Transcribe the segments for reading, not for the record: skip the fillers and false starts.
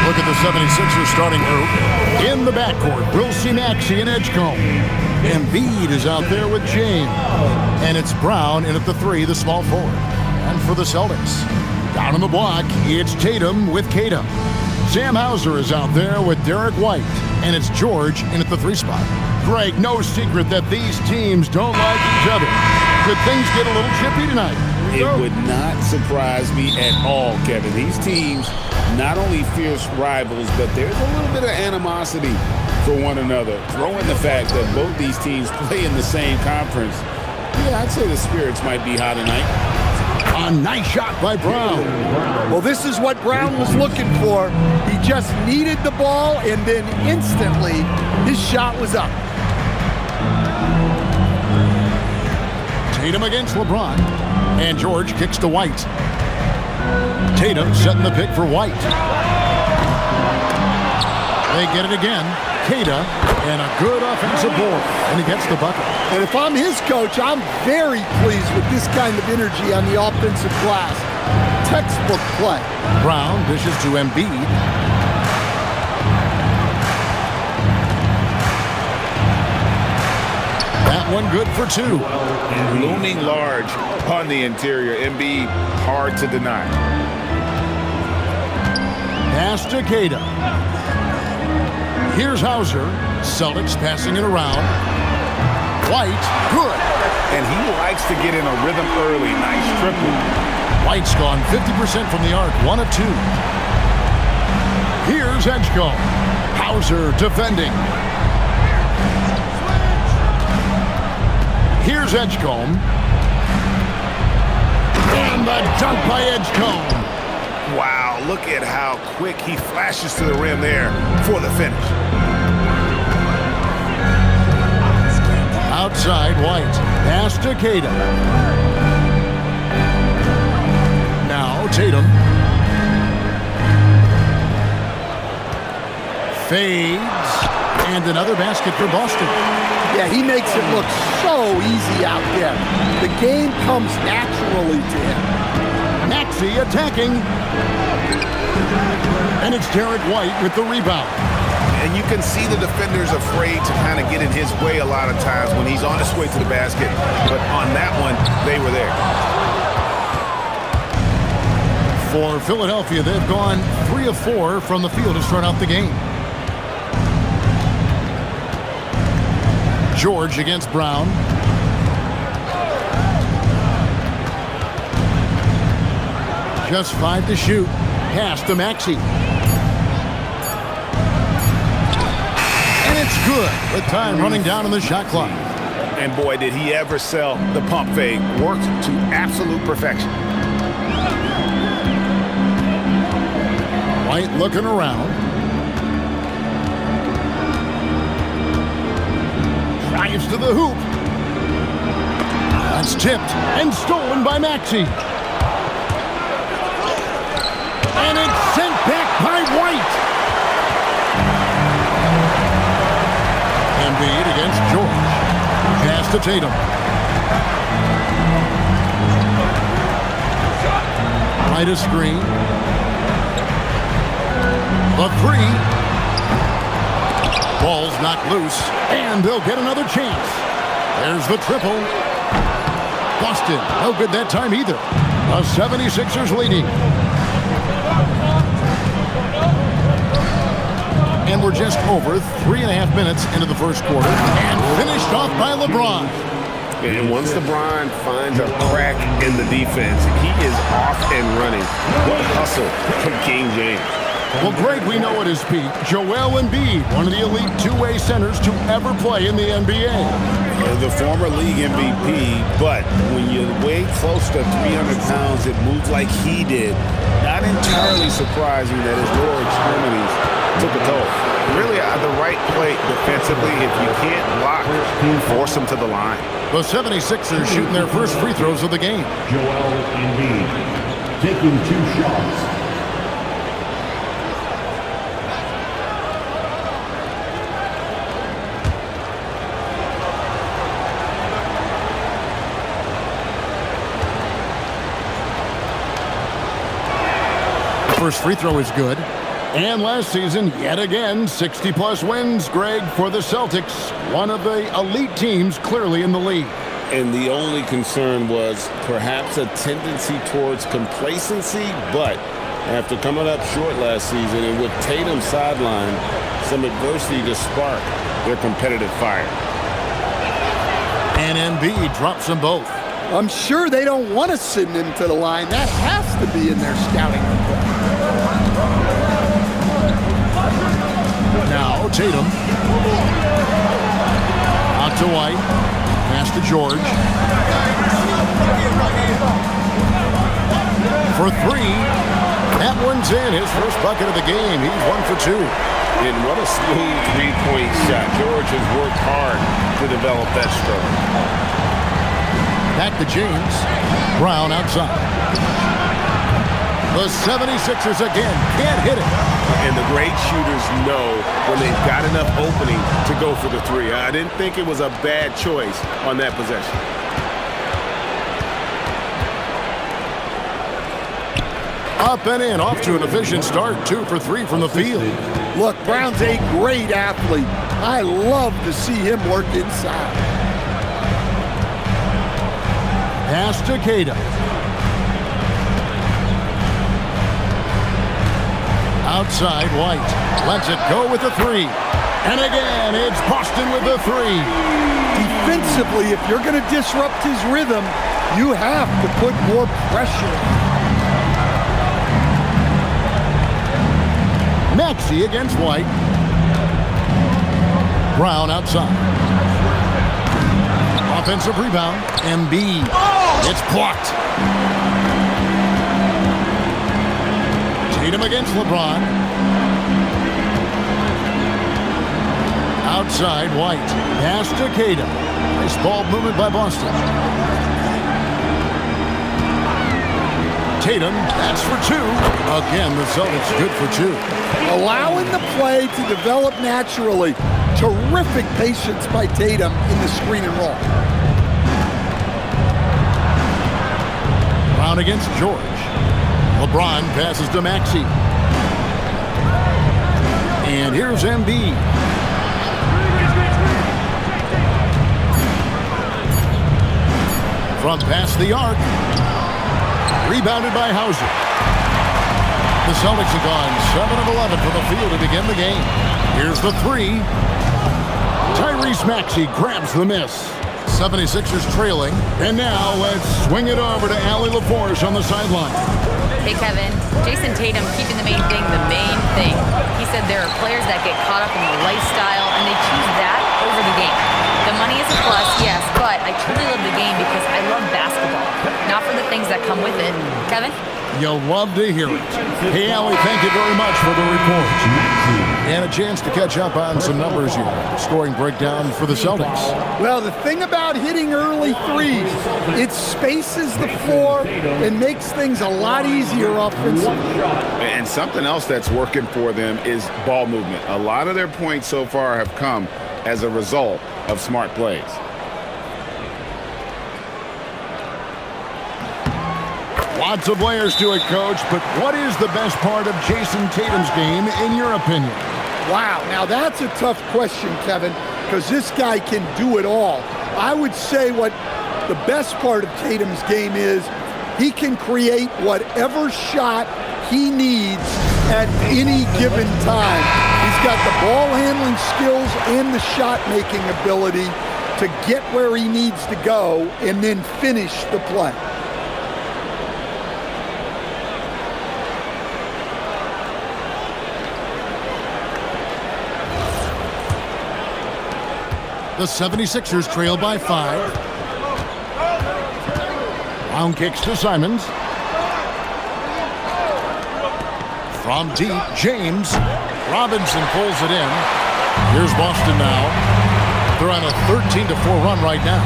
Look at the 76ers starting group. In the backcourt, we'll see Maxey and Edgecombe. Embiid is out there with James. And it's Brown in at the 3, the small forward. And for the Celtics, down on the block, it's Tatum with Kata. Sam Hauser is out there with Derek White. And it's George in at the 3 spot. Greg, no secret that these teams don't like each other. Could things get a little chippy tonight? It would not surprise me at all, Kevin. These teams, not only fierce rivals, but there's a little bit of animosity for one another. Throw in the fact that both these teams play in the same conference. Yeah, I'd say the spirits might be high tonight. A nice shot by Brown. Well, this is what Brown was looking for. He just needed the ball, and then instantly his shot was up. Tatum against LeBron. And George kicks to White. Tatum setting the pick for White. They get it again. Kata, and a good offensive board. And he gets the bucket. And if I'm his coach, I'm very pleased with this kind of energy on the offensive glass. Textbook play. Brown dishes to Embiid. That one good for 2. Looming large on the interior. Embiid, hard to deny. Pass to Kata. Here's Hauser. Celtics passing it around. White, good. And he likes to get in a rhythm early. Nice triple. White's gone 50% from the arc, 1 of 2. Here's Edgecombe. Hauser defending. Here's Edgecombe. And the dunk by Edgecombe. Wow, look at how quick he flashes to the rim there for the finish. Outside, White. Pass to Kata. Now, Tatum. Fades. And another basket for Boston. Yeah, he makes it look so easy out there. The game comes naturally to him. Maxey attacking. And it's Derek White with the rebound. And you can see the defenders afraid to kind of get in his way a lot of times when he's on his way to the basket. But on that one, they were there. For Philadelphia, they've gone 3 of 4 from the field to start out the game. George against Brown. Just 5 to shoot. Pass to Maxey. And it's good. With time running down on the shot clock. And boy, did he ever sell the pump fake. Worked to absolute perfection. White looking around. Drives to the hoop. That's tipped and stolen by Maxey. And it's sent back by White. Embiid against George. Pass to Tatum. Right a screen. The 3. Ball's knocked loose, and they'll get another chance. There's the triple. Boston, no good that time either. The 76ers leading. And we're just over 3.5 minutes into the first quarter, and finished off by LeBron. And once LeBron finds a crack in the defense, he is off and running. What hustle from King James. Well, Greg, we know at his peak, Joel Embiid, one of the elite two-way centers to ever play in the NBA. The former league MVP, but when you weigh close to 300 pounds, it moves like he did. Not entirely surprising that his lower extremities took a toll. Really, the right play defensively, if you can't block, force him to the line. The 76ers shooting their first free throws of the game. Joel Embiid taking 2 shots. First free throw is good. And last season, yet again, 60-plus wins, Greg, for the Celtics. One of the elite teams clearly in the league. And the only concern was perhaps a tendency towards complacency, but after coming up short last season and with Tatum sidelined, some adversity to spark their competitive fire. And Embiid drops them both. I'm sure they don't want to send him to the line. That has to be in their scouting report. Now Tatum. Out to White. Pass to George. For three. That one's in. His first bucket of the game. He's 1 for 2. And what a smooth three-point shot. George has worked hard to develop that stroke. Back to James. Brown outside. The 76ers again can't hit it. And the great shooters know when they've got enough opening to go for the three. I didn't think it was a bad choice on that possession. Up and in, off to an efficient start. 2 for 3 from the field. Look, Brown's a great athlete. I love to see him work inside. Pass to Tatum. Outside, White lets it go with the three. And again, it's Boston with the three. Defensively, if you're going to disrupt his rhythm, you have to put more pressure on. Maxey against White. Brown outside. Offensive rebound. Embiid. It's blocked. Tatum against LeBron. Outside, White. Pass to Tatum. Nice ball movement by Boston. Tatum, that's for 2. Again, the Celtics good for 2. Allowing the play to develop naturally. Terrific patience by Tatum in the screen and roll. Brown against George. LeBron passes to Maxey. And here's Embiid. From past the arc. Rebounded by Hauser. The Celtics have gone 7 of 11 from the field to begin the game. Here's the three. Tyrese Maxey grabs the miss. 76ers trailing. And now let's swing it over to Allie LaForce on the sideline. Hey, Kevin. Jason Tatum keeping the main thing the main thing. He said there are players that get caught up in the lifestyle and they choose that over the game. The money is a plus, yes, but I truly love the game because I love basketball, not for the things that come with it. Kevin? You'll love to hear it. Hey, Allie, thank you very much for the report. And a chance to catch up on some numbers here. Scoring breakdown for the Celtics. Well, the thing about hitting early threes, it spaces the floor and makes things a lot easier offensively. And something else that's working for them is ball movement. A lot of their points so far have come as a result of smart plays. Lots of layers to it, Coach, but what is the best part of Jason Tatum's game, in your opinion? Wow, now that's a tough question, Kevin, because this guy can do it all. I would say what the best part of Tatum's game is he can create whatever shot he needs at any given time. He's got the ball handling skills and the shot making ability to get where he needs to go and then finish the play. The 76ers trail by 5. Brown kicks to Simons. From deep, James. Robinson pulls it in. Here's Boston now. They're on a 13-4 run right now.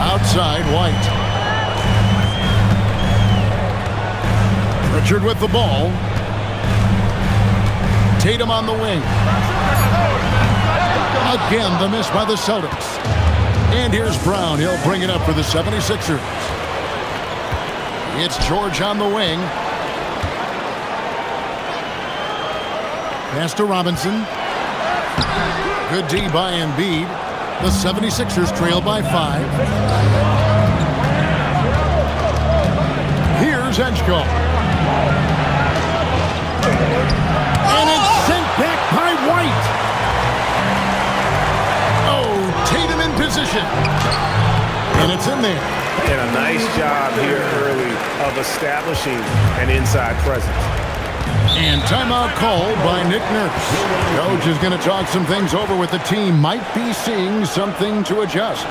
Outside, White. Richard with the ball. Tatum on the wing. Again, the miss by the Celtics. And here's Brown. He'll bring it up for the 76ers. It's George on the wing. Pass to Robinson. Good D by Embiid. The 76ers trail by 5. Here's Edgecombe. And it's sent back by White. Oh, Tatum in position. And it's in there. And a nice job here early of establishing an inside presence. And timeout called by Nick Nurse. Coach is going to talk some things over with the team. Might be seeing something to adjust.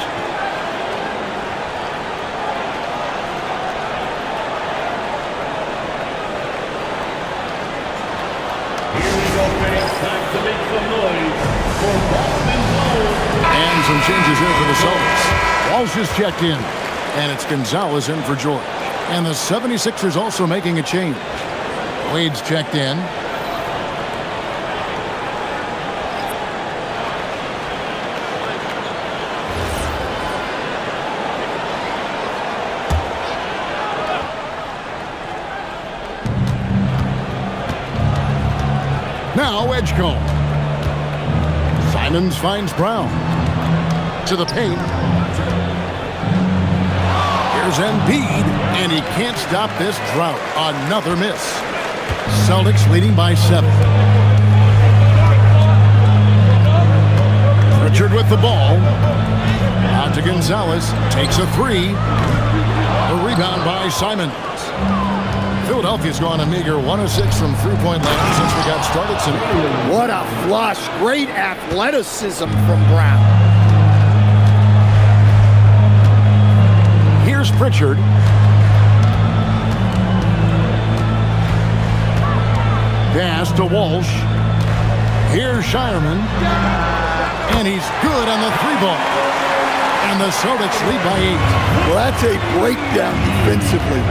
And some changes here for the Celtics. Walsh is checked in. And it's Gonzalez in for George. And the 76ers also making a change. Wade's checked in. Now Edgecombe. Simons finds Brown. To the paint. Here's Embiid, and he can't stop this drought. Another miss. Celtics leading by 7. Richard with the ball. Out to Gonzalez. Takes a 3. A rebound by Simons. Philadelphia's gone a meager 1 of 6 from three-point land since we got started tonight. What a flush. Great athleticism from Brown. Here's Pritchard. Pass to Walsh. Here's Shireman. And he's good on the 3-ball. And the Celtics lead by 8. Well, that's a breakdown defensively.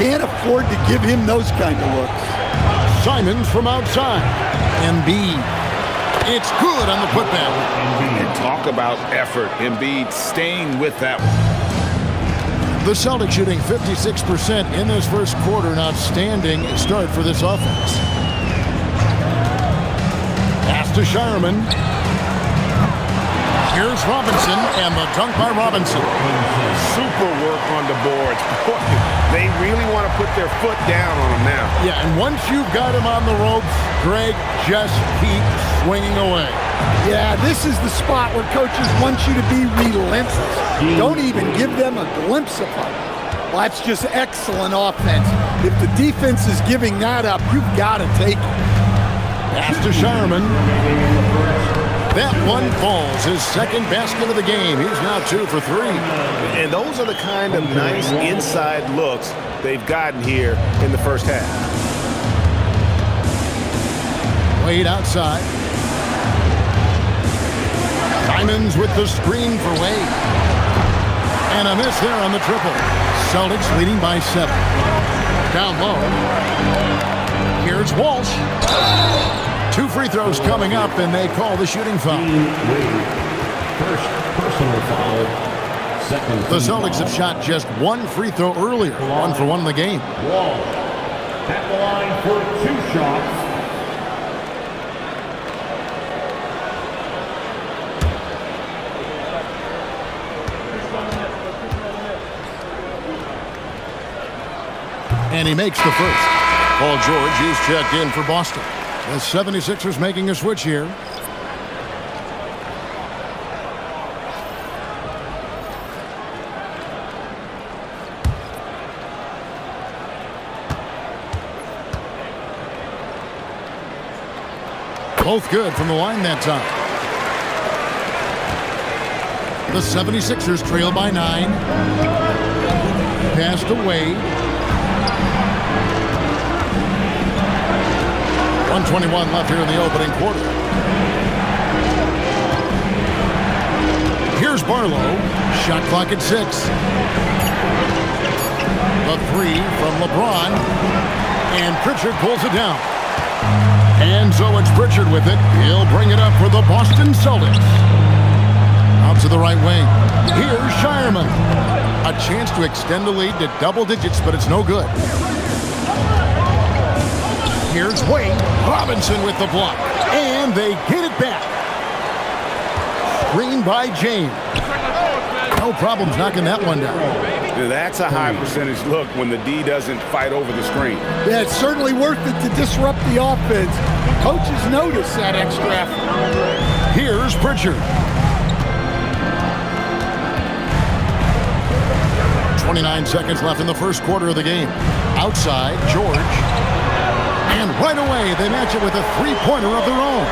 Can't afford to give him those kind of looks. Simons from outside. Embiid. It's good on the putback. And talk about effort. Embiid staying with that one. The Celtics shooting 56% in this first quarter. An outstanding start for this offense. Pass to Shireman. Here's Robinson, and the dunk by Robinson. Super work on the boards. They really want to put their foot down on him now. Yeah, and once you've got him on the ropes, Greg, just keep swinging away. Yeah, this is the spot where coaches want you to be relentless. Don't even give them a glimpse of it. Well, that's just excellent offense. If the defense is giving that up, you've got to take it. Pass to Shireman. That one falls. His second basket of the game. He's now 2 for 3. And those are the kind of nice inside looks they've gotten here in the first half. Wade outside. Simons with the screen for Wade. And a miss there on the triple. Celtics leading by 7. Down low. Here's Walsh. 2 free throws coming up, and they call the shooting foul. First personal foul. Second. The Celtics have shot just 1 free throw earlier. 1 for 1 in the game. Wall at the line for 2 shots. And he makes the first. Paul George is checked in for Boston. The 76ers making a switch here. Both good from the line that time. The 76ers trail by 9. Passed away. 1:21 left here in the opening quarter. Here's Barlow. Shot clock at 6. The 3 from LeBron. And Pritchard pulls it down. And so it's Pritchard with it. He'll bring it up for the Boston Celtics. Out to the right wing. Here's Shireman. A chance to extend the lead to double digits, but it's no good. Here's Wade. Robinson with the block. And they get it back. Screen by James. No problems knocking that one down. That's a high percentage look when the D doesn't fight over the screen. Yeah, it's certainly worth it to disrupt the offense. Coaches notice that extra effort. Here's Pritchard. 29 seconds left in the first quarter of the game. Outside, George. And right away, they match it with a three-pointer of their own.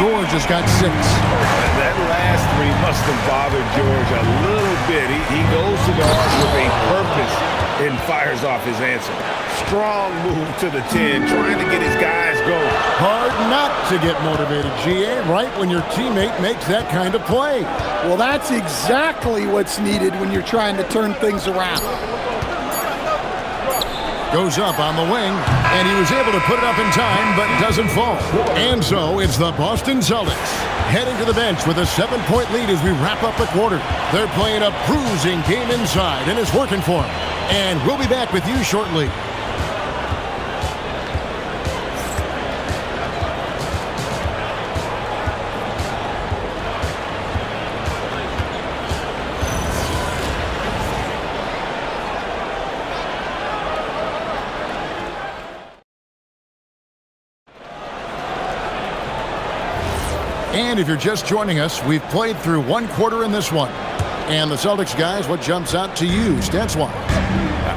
George has got 6. That last three must have bothered George a little bit. He goes to the arc with a purpose and fires off his answer. Strong move to the 10, trying to get his guys going. Hard not to get motivated, GA, right when your teammate makes that kind of play. Well, that's exactly what's needed when you're trying to turn things around. Goes up on the wing, and he was able to put it up in time, but doesn't fall. And so it's the Boston Celtics heading to the bench with a 7-point lead as we wrap up the quarter. They're playing a bruising game inside, and it's working for them. And we'll be back with you shortly. And if you're just joining us, we've played through one quarter in this one. And the Celtics guys, what jumps out to you, stats-wise?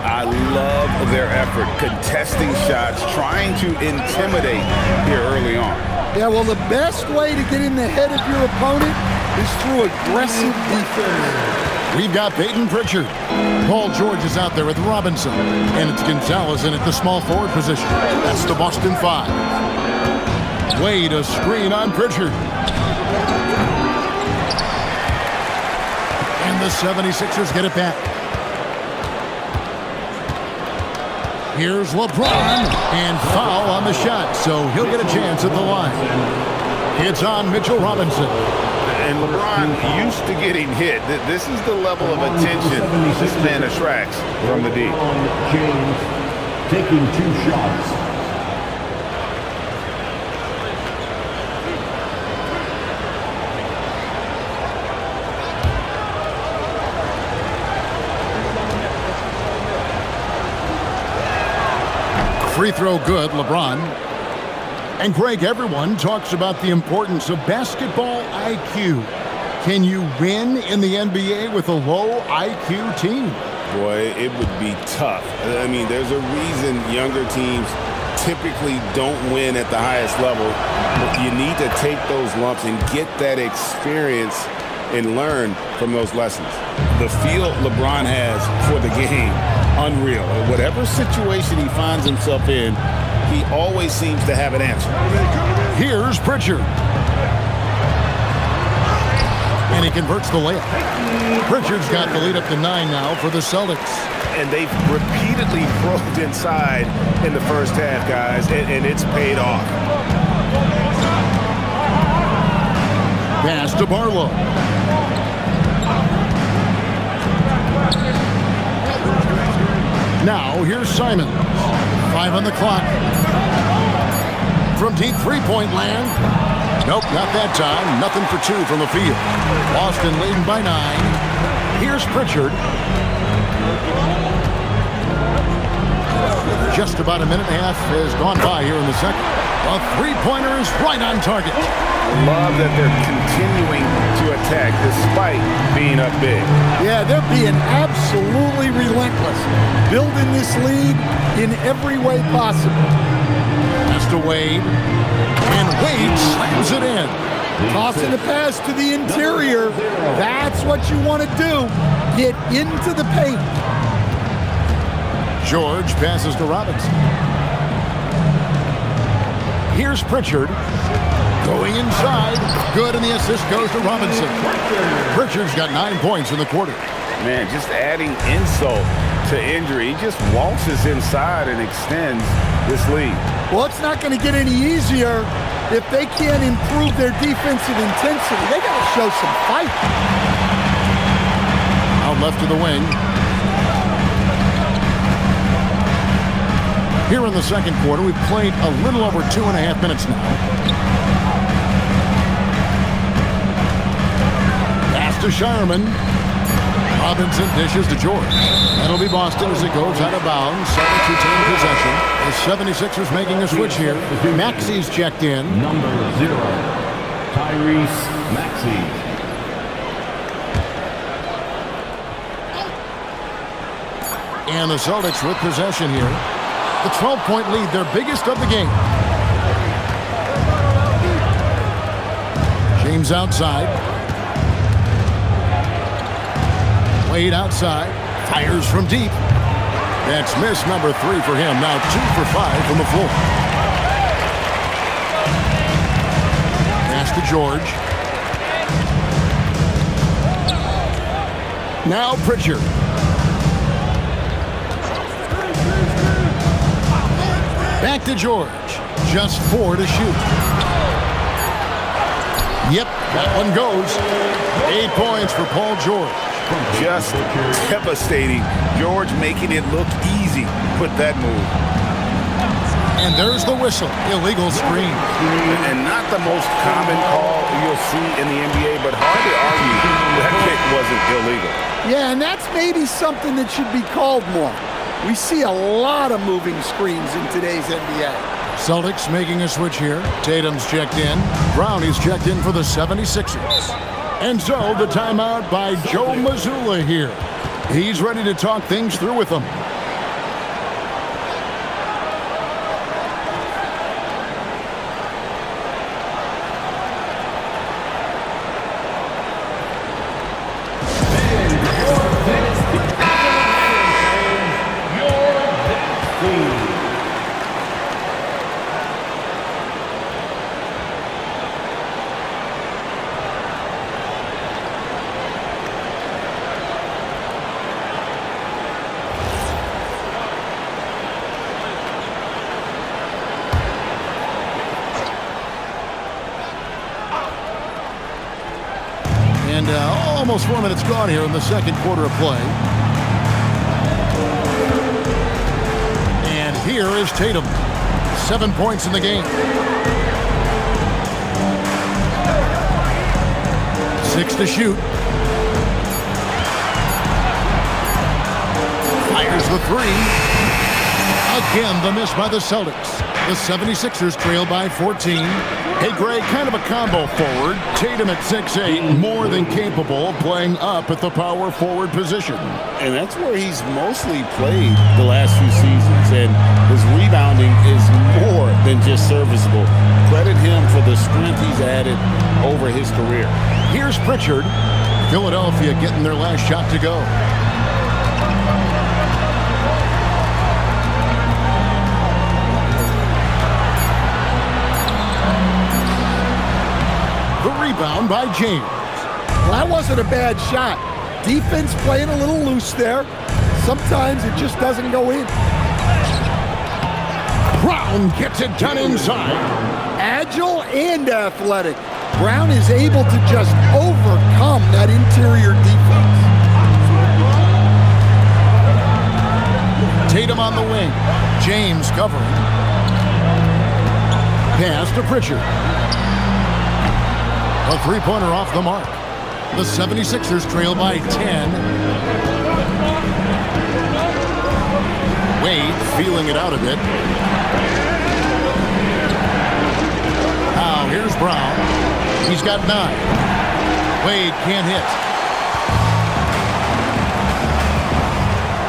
I love their effort, contesting shots, trying to intimidate here early on. Yeah, well, the best way to get in the head of your opponent is through aggressive defense. We've got Peyton Pritchard. Paul George is out there with Robinson. And it's Gonzalez in at the small forward position. That's the Boston 5. Wade, a screen on Pritchard. And the 76ers get it back. Here's LeBron, and foul on the shot, so he'll get a chance at the line. It's on Mitchell Robinson. And LeBron used to getting hit. This is the level of attention this man attracts from the D. James taking 2 shots. Free throw good, LeBron. And Greg, everyone talks about the importance of basketball IQ. Can you win in the NBA with a low IQ team? Boy, it would be tough. I mean, there's a reason younger teams typically don't win at the highest level. You need to take those lumps and get that experience and learn from those lessons. The feel LeBron has for the game, unreal. Whatever situation he finds himself in, he always seems to have an answer. Here's Pritchard. And he converts the layup. Pritchard's got the lead up to 9 now for the Celtics. And they've repeatedly broke inside in the first half, guys, and it's paid off. Pass to Barlow. Now, here's Simon. 5 on the clock. From deep three-point land. Nope, not that time. Nothing for 2 from the field. Boston leading by 9. Here's Pritchard. Just about a minute and a half has gone by here in the second. A three-pointer is right on target. I love that they're continuing to attack despite being up big. Yeah, they're being absolutely relentless, building this lead in every way possible. Pass to Wade, and Wade slams it in. Tossing the pass to the interior. That's what you want to do. Get into the paint. George passes to Robinson. Here's Pritchard. Going inside. Good, and the assist goes to Robinson. Pritchard's got 9 points in the quarter. Man, just adding insult to injury. He just waltzes inside and extends this lead. Well, it's not going to get any easier if they can't improve their defensive intensity. They got to show some fight. Out left to the wing. Here in the second quarter, we've played a little over 2.5 minutes now. Pass to Sharman. Robinson dishes to George. That'll be Boston as it goes out of bounds. 7-2 possession. The 76ers making a switch here. Maxey's checked in. Number 0, Tyrese Maxey. And the Celtics with possession here. The 12-point lead, their biggest of the game. James outside. Wade outside. Fires from deep. That's miss number 3 for him. Now 2 for 5 from the floor. Pass to George. Now Pritchard. Back to George. Just 4 to shoot. Yep, that one goes. 8 points for Paul George. Just devastating. George making it look easy. Put that move. And there's the whistle. Illegal screen. And not the most common call you'll see in the NBA, but hard to argue that kick wasn't illegal. Yeah, and that's maybe something that should be called more. We see a lot of moving screens in today's NBA. Celtics making a switch here. Tatum's checked in. Brownie's checked in for the 76ers. And so the timeout by Joe Mazzulla here. He's ready to talk things through with them. And almost 4 minutes gone here in the second quarter of play. And here is Tatum. 7 points in the game. 6 to shoot. Fires the 3. Again, the miss by the Celtics. The 76ers trail by 14. Hey, Greg, kind of a combo forward. Tatum at 6'8", more than capable of playing up at the power forward position. And that's where he's mostly played the last few seasons. And his rebounding is more than just serviceable. Credit him for the strength he's added over his career. Here's Pritchard. Philadelphia getting their last shot to go. Rebound by James. Well, that wasn't a bad shot. Defense playing a little loose there. Sometimes it just doesn't go in. Brown gets it done inside. Agile and athletic. Brown is able to just overcome that interior defense. Tatum on the wing. James covering. Pass to Pritchard. A three-pointer off the mark. The 76ers trail by 10. Wade feeling it out a bit. Now here's Brown. He's got 9. Wade can't hit.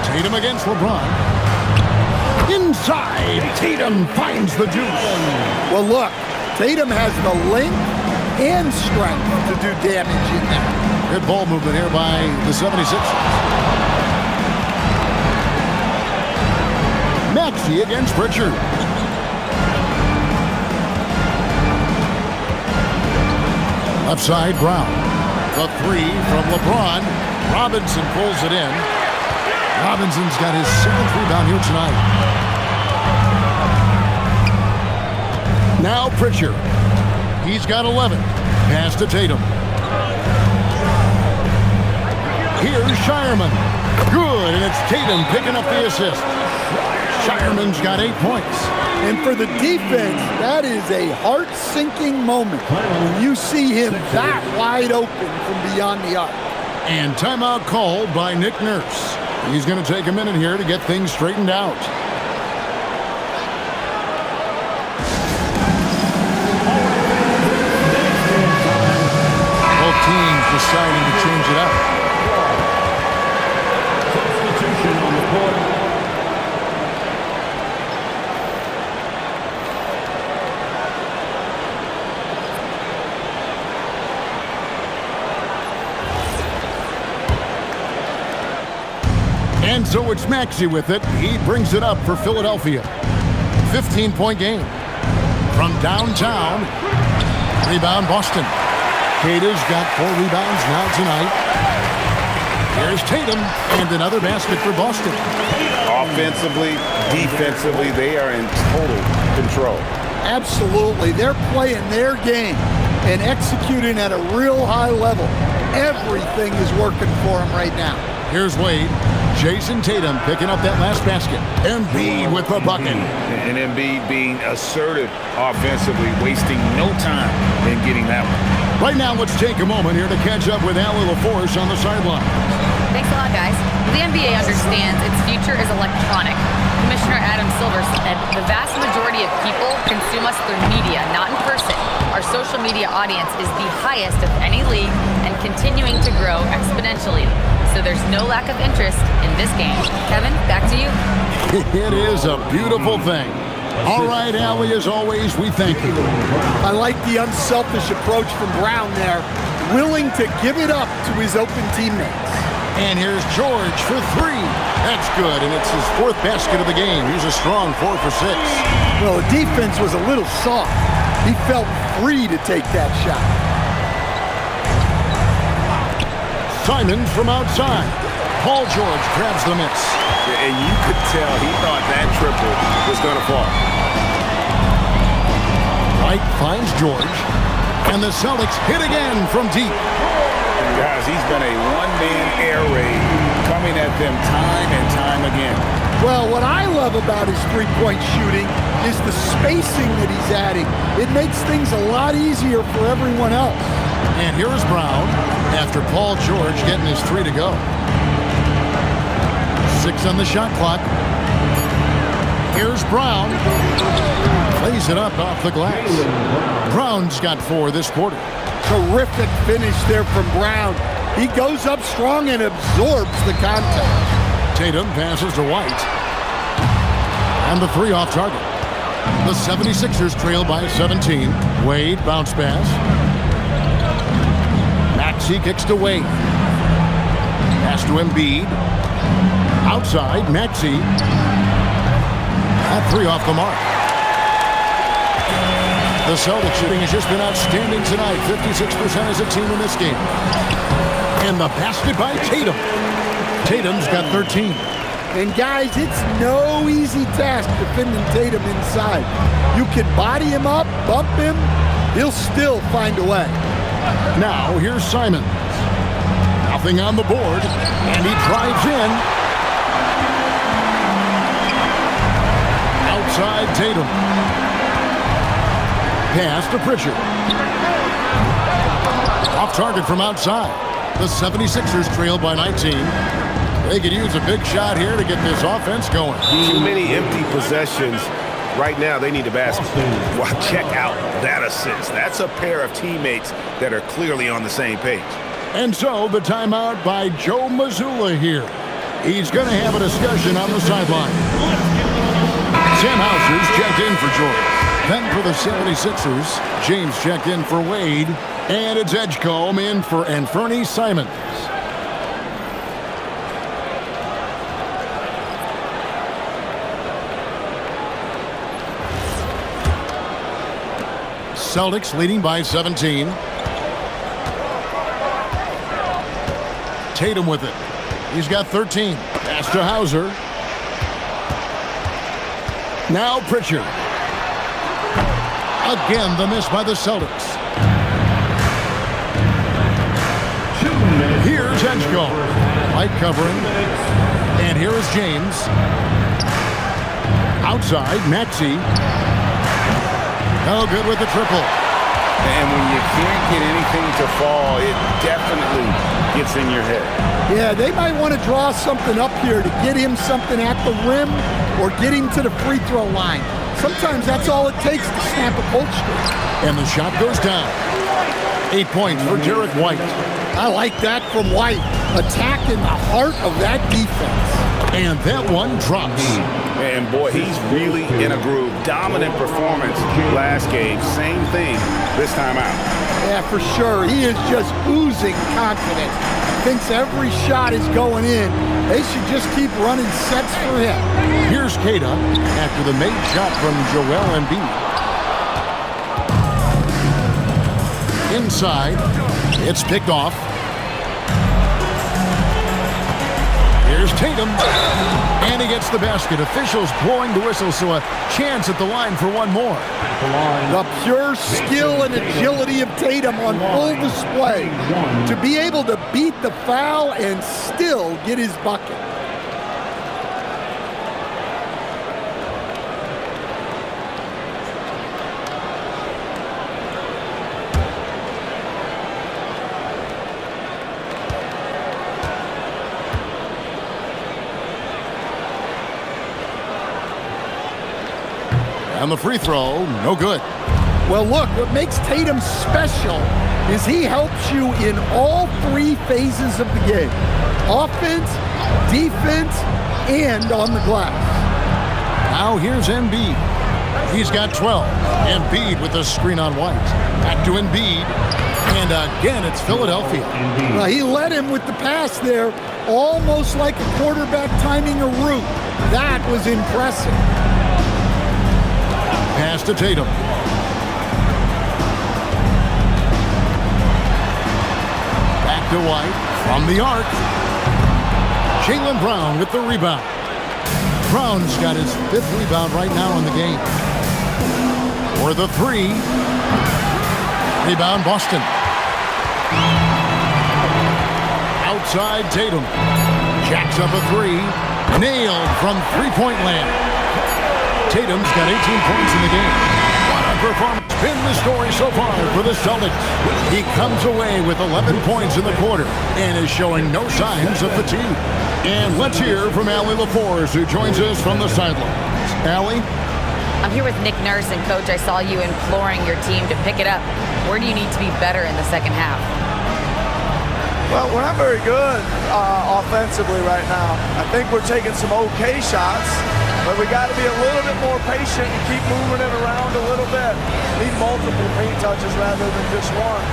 Tatum against LeBron. Inside, Tatum finds the juice. Well, look, Tatum has the length and strength to do damage in there. Good ball movement here by the 76ers. Maxey against Pritchard. Left side, Brown. The 3 from LeBron. Robinson pulls it in. Robinson's got his 7th rebound here tonight. Now Pritchard. He's got 11. Pass to Tatum. Here's Shireman. Good, and it's Tatum picking up the assist. Shireman's got 8 points. And for the defense, that is a heart-sinking moment when you see him that wide open from beyond the arc. And timeout called by Nick Nurse. He's going to take a minute here to get things straightened out. Both teams deciding to change it up. Substitution on the court. And so it's Maxey with it. He brings it up for Philadelphia. 15-point game. From downtown, rebound Boston. Tatum's got 4 rebounds now tonight. Here's Tatum, and another basket for Boston. Offensively, defensively, they are in total control. Absolutely. They're playing their game and executing at a real high level. Everything is working for them right now. Here's Wade. Jason Tatum picking up that last basket. Embiid with the bucket. And Embiid being assertive offensively, wasting no time in getting that one. Right now, let's take a moment here to catch up with Allie LaForce on the sideline. Thanks a lot, guys. The NBA understands its future is electronic. Commissioner Adam Silver said the vast majority of people consume us through media, not in person. Our social media audience is the highest of any league and continuing to grow exponentially. So there's no lack of interest in this game. Kevin, back to you. It is a beautiful thing. All right, Allie, as always, we thank you. I like the unselfish approach from Brown there, willing to give it up to his open teammates. And here's George for 3. That's good, and it's his 4th basket of the game. He's a strong 4 for 6. Well, the defense was a little soft. He felt free to take that shot. Simons from outside. Paul George grabs the miss. And you could tell he thought that triple was going to fall. Wright finds George. And the Celtics hit again from deep. And guys, he's been a one-man air raid coming at them time and time again. Well, what I love about his three-point shooting is the spacing that he's adding. It makes things a lot easier for everyone else. And here's Brown after Paul George getting his 3 to go. 6 on the shot clock. Here's Brown. Plays it up off the glass. Brown's got 4 this quarter. Terrific finish there from Brown. He goes up strong and absorbs the contact. Tatum passes to White. And the 3 off target. The 76ers trail by 17. Wade bounce pass. Maxey kicks to Wade. Pass to Embiid. Outside, Maxey. That 3 off the mark. The Celtics shooting has just been outstanding tonight. 56% as a team in this game. And the basket by Tatum. Tatum's got 13. And guys, it's no easy task defending Tatum inside. You can body him up, bump him, he'll still find a way. Now, here's Simon. Nothing on the board, and he drives in. Outside Tatum. Pass to Pritchard. Off target from outside. The 76ers trail by 19. They could use a big shot here to get this offense going. Too many empty possessions. Right now, they need a basket. Wow, check out that assist. That's a pair of teammates that are clearly on the same page. And so the timeout by Joe Mazzulla here. He's going to have a discussion on the sideline. Sam Hauser's checked in for George. Then for the 76ers, James checked in for Wade. And it's Edgecombe in for Anfernee Simons. Celtics leading by 17. Tatum with it. He's got 13. Pass to Hauser. Now Pritchard. Again, the miss by the Celtics. Here's Edgecombe. Light covering. And here is James. Outside, Maxey. No good with the triple. And when you can't get anything to fall, it definitely gets in your head. Yeah, they might want to draw something up here to get him something at the rim or get him to the free throw line. Sometimes that's all it takes to snap a cold streak. And the shot goes down. 8 points for Derek White. I like that from White. Attacking the heart of that defense. And that one drops. And boy, he's really in a groove. Dominant performance last game. Same thing this time out. Yeah, for sure. He is just oozing confidence. Thinks every shot is going in. They should just keep running sets for him. Here's Keita after the made shot from Joel Embiid. Inside, it's picked off. Here's Tatum, and he gets the basket. Officials blowing the whistle, so a chance at the line for one more. The pure skill and agility of Tatum on full display. To be able to beat the foul and still get his bucket. And the free throw, no good. Well, look, what makes Tatum special is he helps you in all three phases of the game. Offense, defense, and on the glass. Now here's Embiid. He's got 12. Embiid with the screen on White. Back to Embiid. And again, it's Philadelphia. Well, he led him with the pass there, almost like a quarterback timing a route. That was impressive. Pass to Tatum. Back to White from the arc. Jaylen Brown with the rebound. Brown's got his 5th rebound right now in the game. For the 3. Rebound Boston. Outside Tatum. Jacks up a 3. Nailed from three-point land. Tatum's got 18 points in the game. What a performance. Been the story so far for the Celtics. He comes away with 11 points in the quarter and is showing no signs of fatigue. And let's hear from Allie LaForce, who joins us from the sidelines. Allie? I'm here with Nick Nurse, and Coach, I saw you imploring your team to pick it up. Where do you need to be better in the second half? Well, we're not very good offensively right now. I think we're taking some okay shots, but we got to be a little bit more patient and keep moving it around a little bit. Need multiple paint touches rather than just one.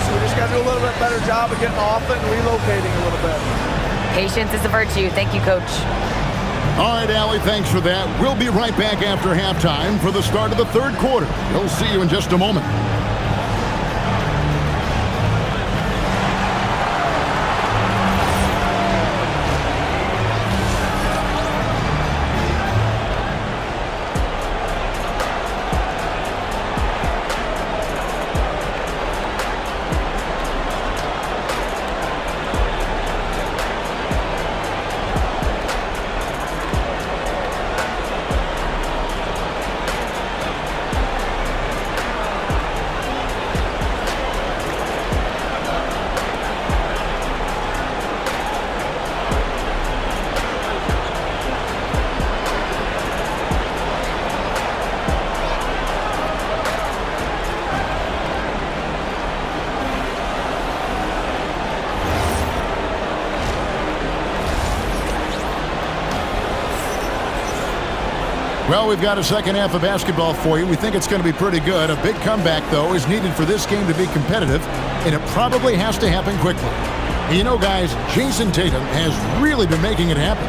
So we just got to do a little bit better job of getting off it and relocating a little bit. Patience is a virtue. Thank you, Coach. All right, Allie, thanks for that. We'll be right back after halftime for the start of the third quarter. We'll see you in just a moment. Well, we've got a second half of basketball for you. We think it's going to be pretty good. A big comeback, though, is needed for this game to be competitive, and it probably has to happen quickly. You know, guys, Jason Tatum has really been making it happen.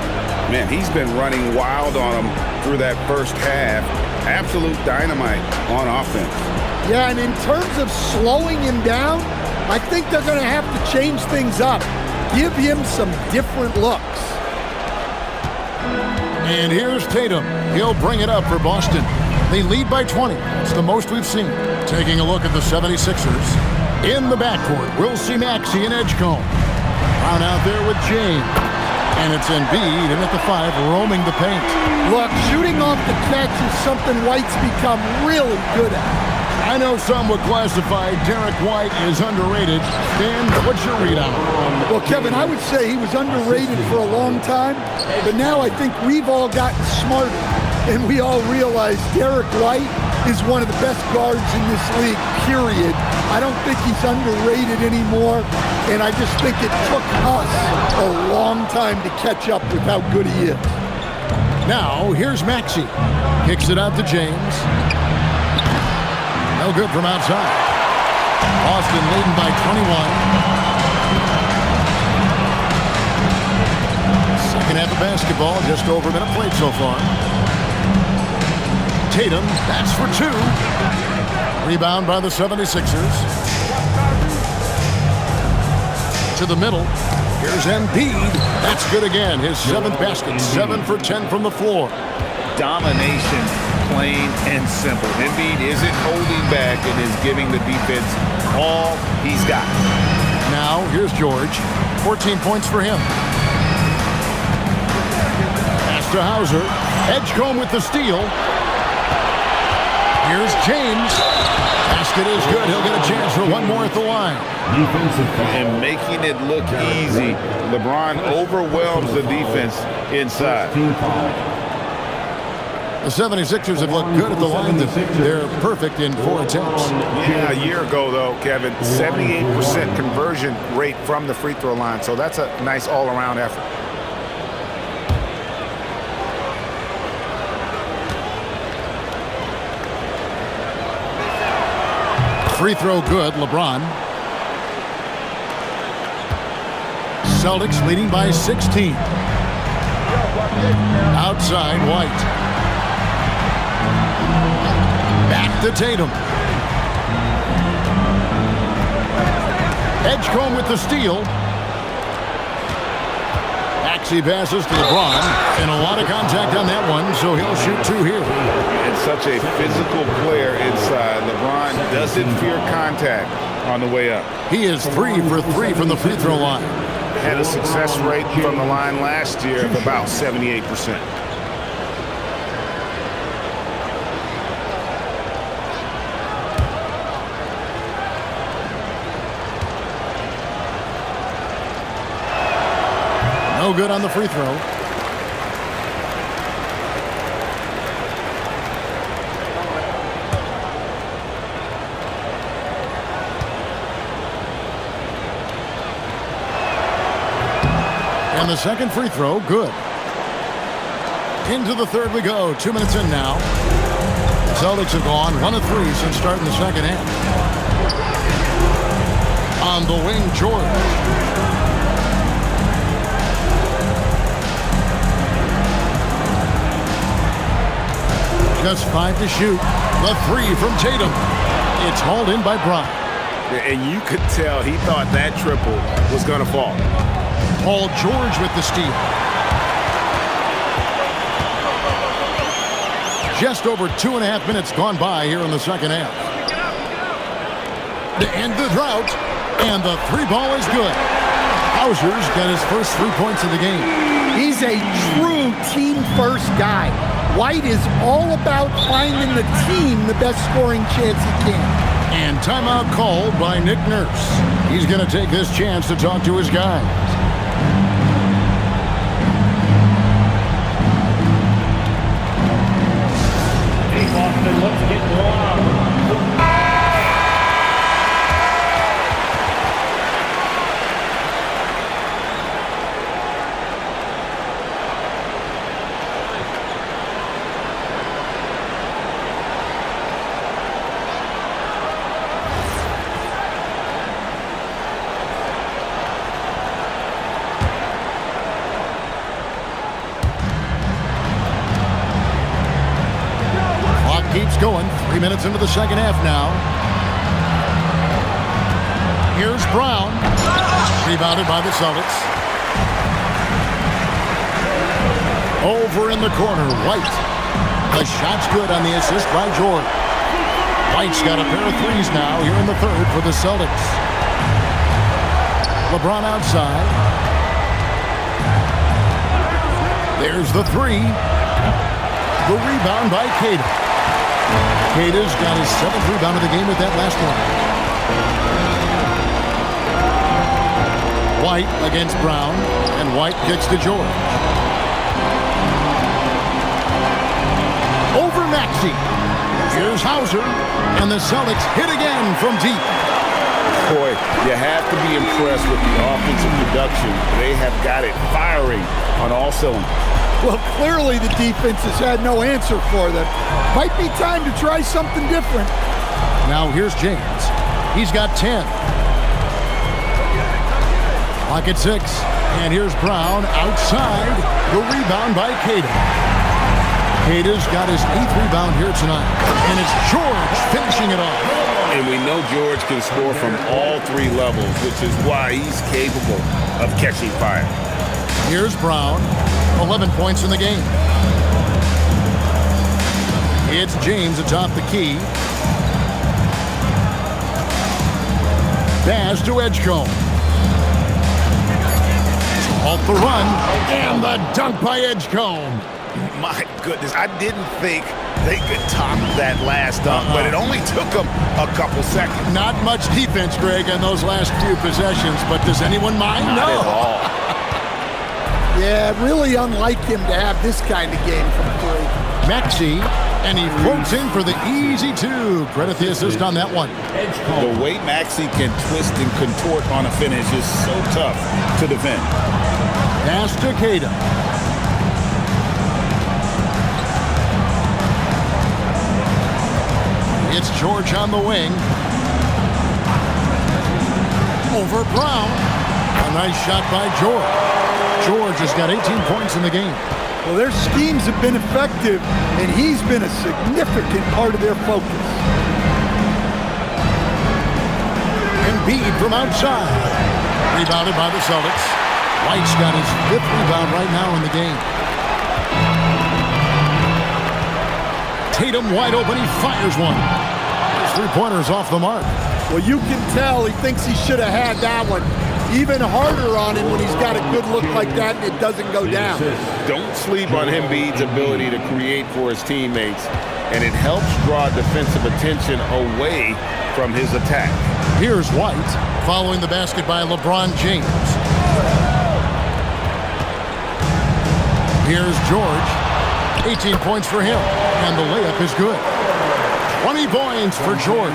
Man, he's been running wild on them through that first half. Absolute dynamite on offense. Yeah, and in terms of slowing him down, I think they're going to have to change things up. Give him some different looks. And here's Tatum. He'll bring it up for Boston. They lead by 20. It's the most we've seen. Taking a look at the 76ers. In the backcourt, we'll see Maxey and Edgecombe. Brown out there with James. And it's Embiid in at the 5, roaming the paint. Look, shooting off the catch is something White's become really good at. I know some would classify Derek White as underrated. Dan, what's your read on him? Well, Kevin, I would say he was underrated for a long time, but now I think we've all gotten smarter, and we all realize Derek White is one of the best guards in this league, period. I don't think he's underrated anymore, and I just think it took us a long time to catch up with how good he is. Now, here's Maxey. Kicks it out to James. No good from outside. Boston leading by 21. Second half of basketball, just over a minute played so far. Tatum, that's for 2. Rebound by the 76ers. To the middle. Here's Embiid. That's good again. His 7th basket. 7 for 10 from the floor. Domination, plain and simple. Embiid isn't holding back and is giving the defense all he's got. Now, here's George. 14 points for him. Pass to Hauser. Edgecombe with the steal. Here's James. Basket is good. He'll get a chance for one more at the line. And making it look easy. LeBron overwhelms the defense inside. The 76ers have looked good at the line. They're perfect in 4 attempts. Yeah, a year ago, though, Kevin, 78% conversion rate from the free throw line. So that's a nice all-around effort. Free throw good, LeBron. Celtics leading by 16. Outside, White. Back to Tatum. Edgecombe with the steal. Maxey passes to LeBron. And a lot of contact on that one, so he'll shoot 2 here. And such a physical player inside. LeBron doesn't fear contact on the way up. He is 3 for 3 from the free throw line. Had a success rate from the line last year of about 78%. No good on the free throw. And the second free throw, good. Into the third we go. 2 minutes in now. The Celtics have gone 1 of 3 since starting the second half. On the wing, George. Just 5 to shoot. The 3 from Tatum. It's hauled in by Bryant. And you could tell he thought that triple was going to fall. Paul George with the steal. Just over 2.5 minutes gone by here in the second half. To end the drought. And the 3 ball is good. Hauser's got his first 3 points of the game. He's a true team-first guy. White is all about finding the team the best scoring chance he can. And timeout called by Nick Nurse. He's going to take this chance to talk to his guys. Hey, Boston, let's get loud. Keeps going. 3 minutes into the second half now. Here's Brown. Rebounded by the Celtics. Over in the corner, White. The shot's good on the assist by George. White's got a pair of threes now here in the third for the Celtics. LeBron outside. There's the three. The rebound by Cada. Cada's got his 7th rebound of the game with that last one. White against Brown, and White kicks to George. Over Maxey. Here's Hauser, and the Celtics hit again from deep. Boy, you have to be impressed with the offensive production. They have got it firing on all cylinders. Well, clearly the defense has had no answer for them. Might be time to try something different. Now here's James. He's got 10. Clock at 6. And here's Brown outside. The rebound by Cada. Cada's got his 8th rebound here tonight. And it's George finishing it off. And we know George can score from all 3 levels, which is why he's capable of catching fire. Here's Brown. 11 points in the game. It's James atop the key. Pass to Edgecombe. Off the run. And the dunk by Edgecombe. My goodness, I didn't think they could top that last dunk, but it only took them a couple seconds. Not much defense, Greg, on those last few possessions, but does anyone mind? Not at all. Yeah, really unlike him to have this kind of game from 3. Maxey, and he floats in for the easy 2. Credit the assist on that one. The way Maxey can twist and contort on a finish is so tough to defend. Pass to Cada. It's George on the wing. Over Brown. A nice shot by George. George has got 18 points in the game. Well, their schemes have been effective, and he's been a significant part of their focus. Embiid from outside. Rebounded by the Celtics. White's got his 5th rebound right now in the game. Tatum wide open. He fires one. His 3-pointer's off the mark. Well, you can tell he thinks he should have had that one. Even harder on him when he's got a good look like that and it doesn't go down. Don't sleep on Embiid's ability to create for his teammates, and it helps draw defensive attention away from his attack. Here's White following the basket by LeBron James. Here's George. 18 points for him, and the layup is good. 20 points for George.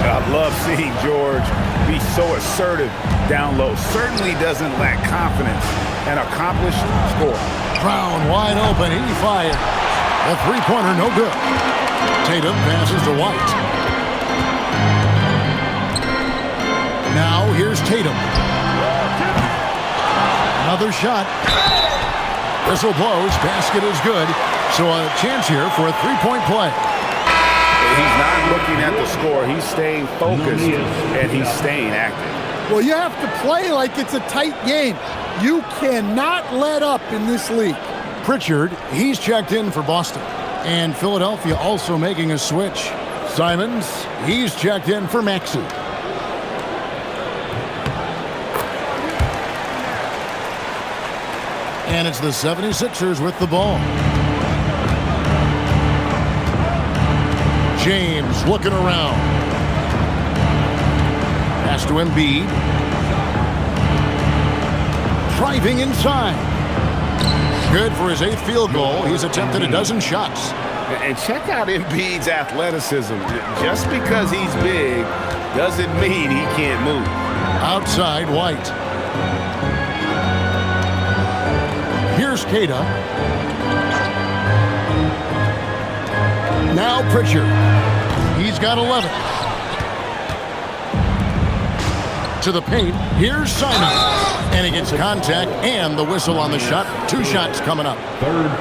I love seeing George be so assertive down low. Certainly doesn't lack confidence. An accomplished scorer. Brown wide open. He fired. The 3-pointer no good. Tatum passes to White. Now here's Tatum. Another shot. Whistle blows. Basket is good. So a chance here for a 3-point play. He's not looking at the score. He's staying focused, and he's staying active. Well, you have to play like it's a tight game. You cannot let up in this league. Pritchard, he's checked in for Boston. And Philadelphia also making a switch. Simons, he's checked in for Maxey. And it's the 76ers with the ball. James looking around. Pass to Embiid. Driving inside. Good for his 8th field goal. He's attempted a dozen shots. And check out Embiid's athleticism. Just because he's big doesn't mean he can't move. Outside White. Here's Cada. Now Pritchard. He's got 11. To the paint. Here's Simon. And he gets contact and the whistle on the shot. 2 shots coming up.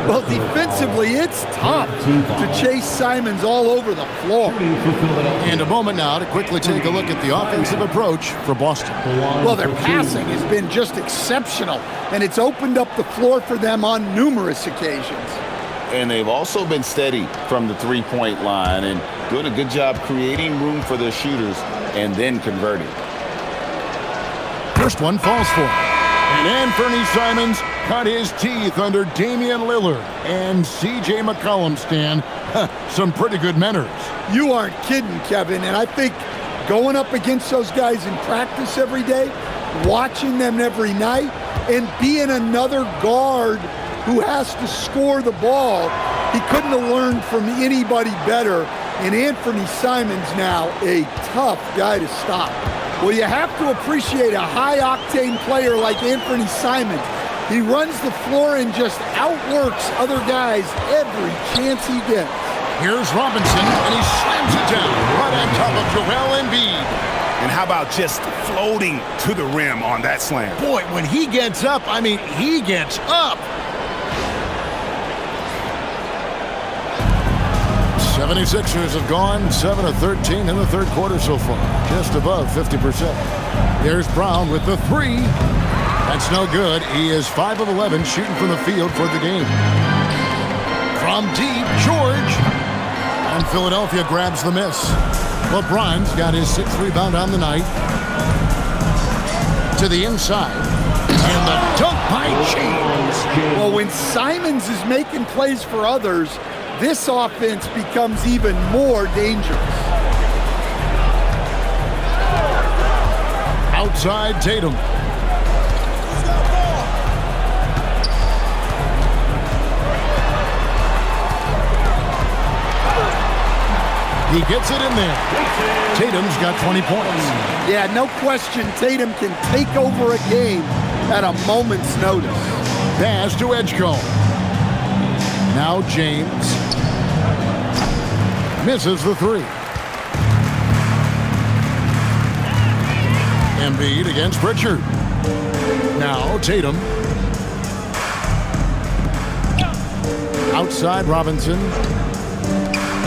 Well, defensively, it's tough to chase Simons all over the floor. And a moment now to quickly take a look at the offensive approach for Boston. Well, their passing has been just exceptional, and it's opened up the floor for them on numerous occasions. And they've also been steady from the 3-point line and doing a good job creating room for their shooters and then converting. First one falls for him. And Anthony Simons cut his teeth under Damian Lillard and C.J. McCollum, Stan. Some pretty good mentors. You aren't kidding, Kevin. And I think going up against those guys in practice every day, watching them every night, and being another guard who has to score the ball, he couldn't have learned from anybody better. And Anthony Simons now a tough guy to stop. Well, you have to appreciate a high-octane player like Anthony Simons. He runs the floor and just outworks other guys every chance he gets. Here's Robinson, and he slams it down right on top of Joel Embiid. And how about just floating to the rim on that slam? Boy, when he gets up, I mean, he gets up. 76ers have gone 7 of 13 in the third quarter so far, just above 50%. Here's Brown with the three. That's no good. He is 5 of 11 shooting from the field for the game. From deep, George. And Philadelphia grabs the miss. LeBron's got his 6th rebound on the night. To the inside. And the dunk by James. Well, when Simons is making plays for others, this offense becomes even more dangerous. Outside Tatum. He gets it in there. Tatum's got 20 points. Yeah, no question Tatum can take over a game at a moment's notice. Pass to Edgecombe. Now James. Misses the three. Embiid against Pritchard. Now Tatum. Outside Robinson.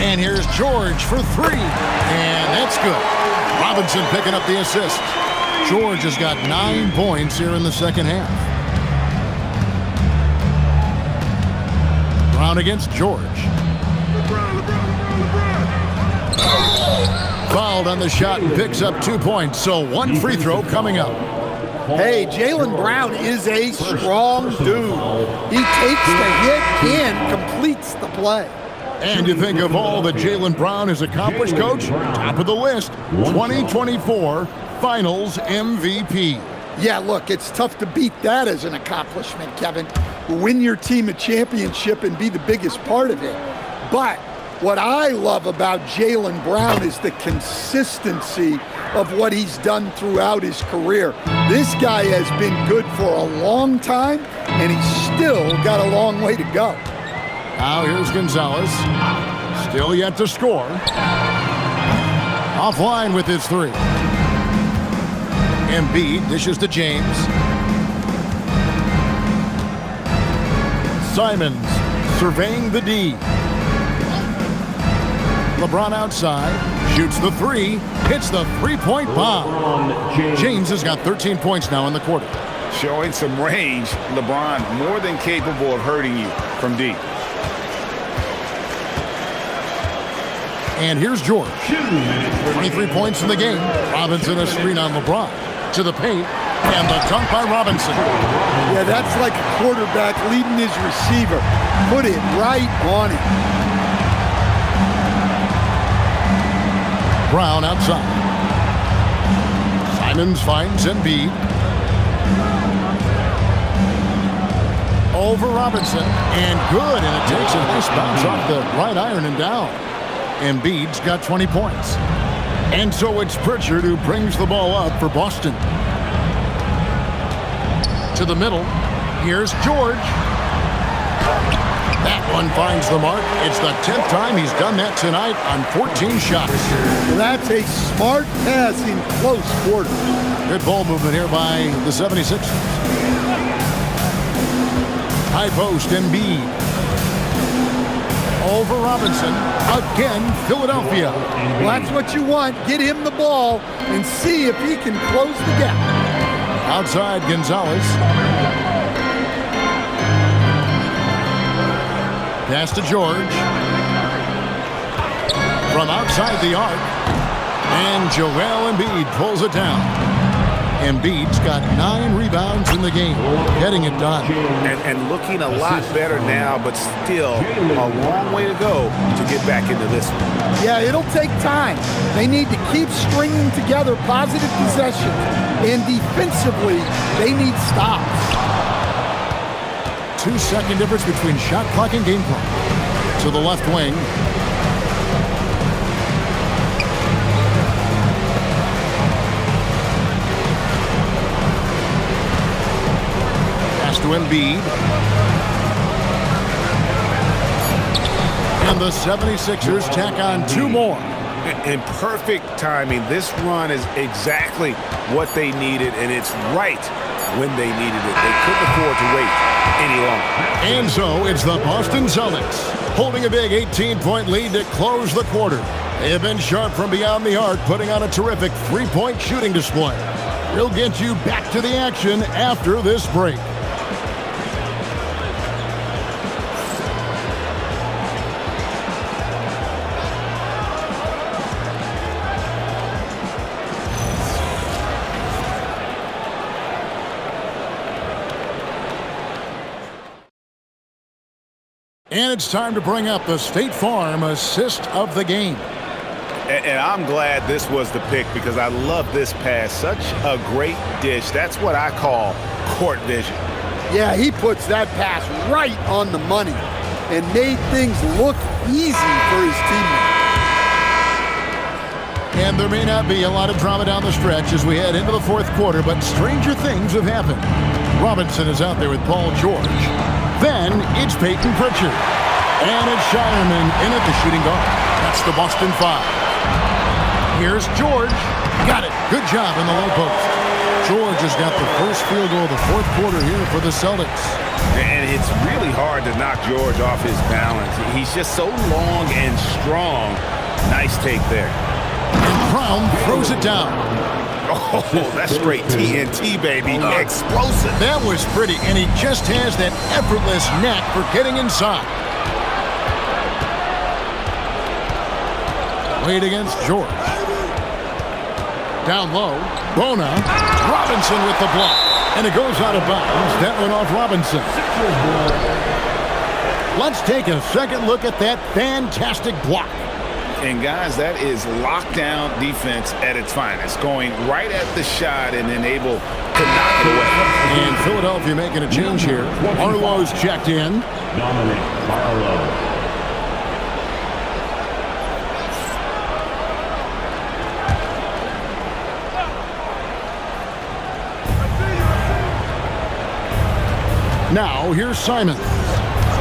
And here's George for three. And that's good. Robinson picking up the assist. George has got 9 points here in the second half. Brown against George. Fouled on the shot and picks up 2 points. So 1 free throw coming up. Hey, Jaylen Brown is a strong dude. He takes the hit and completes the play. And you think of all that Jaylen Brown has accomplished, Coach? Top of the list, 2024 Finals MVP. Yeah, look, it's tough to beat that as an accomplishment, Kevin. Win your team a championship and be the biggest part of it. But what I love about Jaylen Brown is the consistency of what he's done throughout his career. This guy has been good for a long time, and he's still got a long way to go. Now here's Gonzalez. Still yet to score. Offline with his three. Embiid dishes to James. Simons surveying the D. LeBron outside. Shoots the three. Hits the three-point bomb. James has got 13 points now in the quarter. Showing some range, LeBron more than capable of hurting you from deep. And here's George. 23 points in the game. Robinson a screen on LeBron. To the paint. And the dunk by Robinson. Yeah, that's like a quarterback leading his receiver. Put it right on him. Brown outside. Simons finds Embiid. Over Robinson. And good. And it takes a nice bounce off the right iron and down. Embiid's got 20 points. And so it's Pritchard who brings the ball up for Boston. To the middle. Here's George. That one finds the mark. It's the 10th time he's done that tonight on 14 shots. Well, that's a smart pass in close quarters. Good ball movement here by the 76ers. High post, Embiid. Over Robinson. Again, Philadelphia. Well, that's what you want. Get him the ball and see if he can close the gap. Outside Gonzalez. Pass to George. From outside the arc. And Joel Embiid pulls it down. Embiid's got 9 rebounds in the game, getting it done. And looking a lot better now, but still a long way to go to get back into this one. Yeah, it'll take time. They need to keep stringing together positive possessions, and defensively, they need stops. 2-second difference between shot clock and game clock. To the left wing. Pass to Embiid. And the 76ers tack on 2 more. In perfect timing. This run is exactly what they needed, and it's right when they needed it. They couldn't afford to wait any longer. And so it's the Boston Celtics holding a big 18-point lead to close the quarter. They have been sharp from beyond the arc, putting on a terrific 3-point shooting display. We'll get you back to the action after this break. And it's time to bring up the State Farm assist of the game. And I'm glad this was the pick because I love this pass. Such a great dish. That's what I call court vision. Yeah, he puts that pass right on the money and made things look easy for his teammates. And there may not be a lot of drama down the stretch as we head into the 4th quarter, but stranger things have happened. Robinson is out there with Paul George. Then it's Peyton Pritchard. And it's Shireman in at the shooting guard. That's the Boston 5. Here's George. Got it. Good job in the low post. George has got the first field goal of the 4th quarter here for the Celtics. And it's really hard to knock George off his balance. He's just so long and strong. Nice take there. And Brown throws it down. Oh, that's straight TNT, baby. Explosive. That was pretty, and he just has that effortless knack for getting inside. Wade against George. Down low, Bona. Robinson with the block, and it goes out of bounds. That went off Robinson. Let's take a second look at that fantastic block. And guys, that is lockdown defense at its finest, going right at the shot and then able to knock it away. And Philadelphia making a change here. Arlo's checked in. Dominic Arlo. Now here's Simon.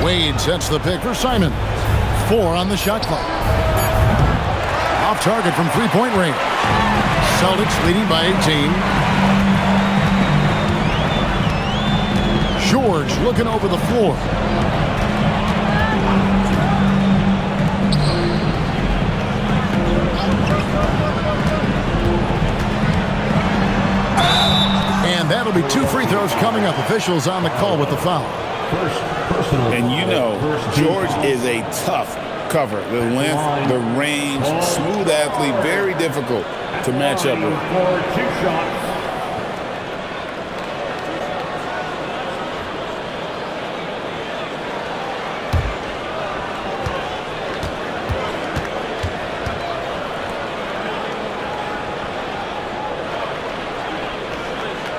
Wade sets the pick for Simon. 4 on the shot clock. Off target from 3-point range. Celtics leading by 18. George looking over the floor. And that'll be 2 free throws coming up. Officials on the call with the foul. And you know, George is a tough cover. The length, the range, smooth athlete, very difficult to match up with. For 2 shots.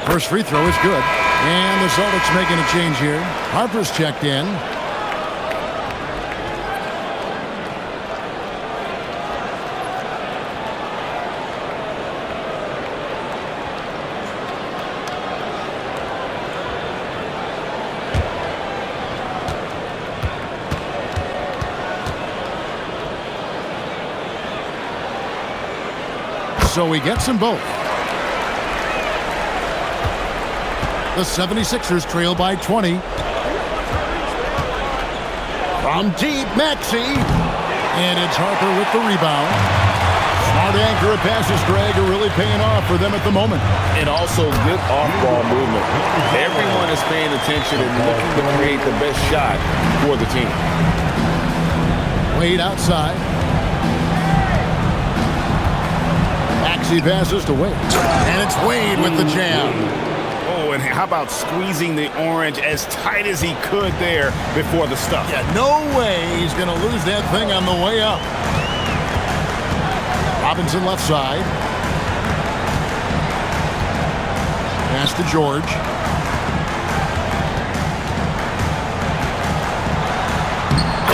First free throw is good. And the Celtics making a change here. Harper's checked in. So he gets them both. The 76ers trail by 20. From deep, Maxey. And it's Harper with the rebound. Smart accurate passes, Greg, are really paying off for them at the moment. And also good off-ball movement. Everyone is paying attention and looking to create the best shot for the team. Wade outside. Backs Maxey passes to Wade. And it's Wade with the jam. Oh, and how about squeezing the orange as tight as he could there before the stuff? Yeah, no way he's going to lose that thing on the way up. Robinson left side. Pass to George.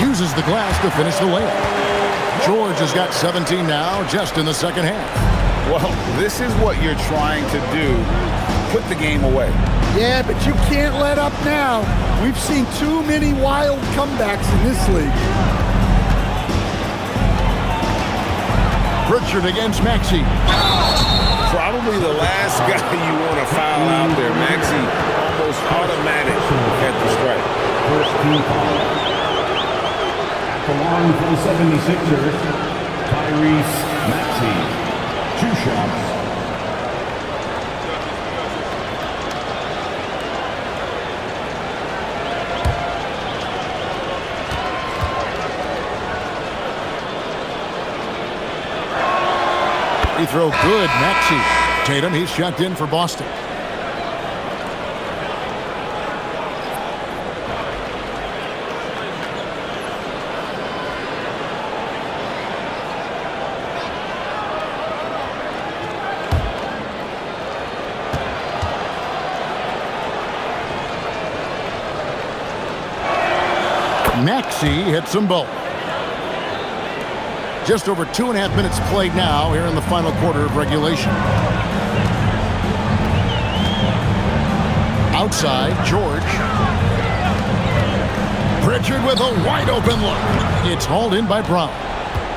Uses the glass to finish the layup. George has got 17 now, just in the second half. Well, this is what you're trying to do. Put the game away. Yeah, but you can't let up now. We've seen too many wild comebacks in this league. Pritchard against Maxey. Probably the last guy you want to foul out there. Maxey almost automatic at the strike. First team foul. The line for the 76ers, Tyrese Maxey. 2 shots. Free throw good, Maxey. Tatum, he's checked in for Boston. Maxey hits them both. Just over 2.5 minutes played now here in the final quarter of regulation. Outside, George. Pritchard with a wide open look. It's hauled in by Brown.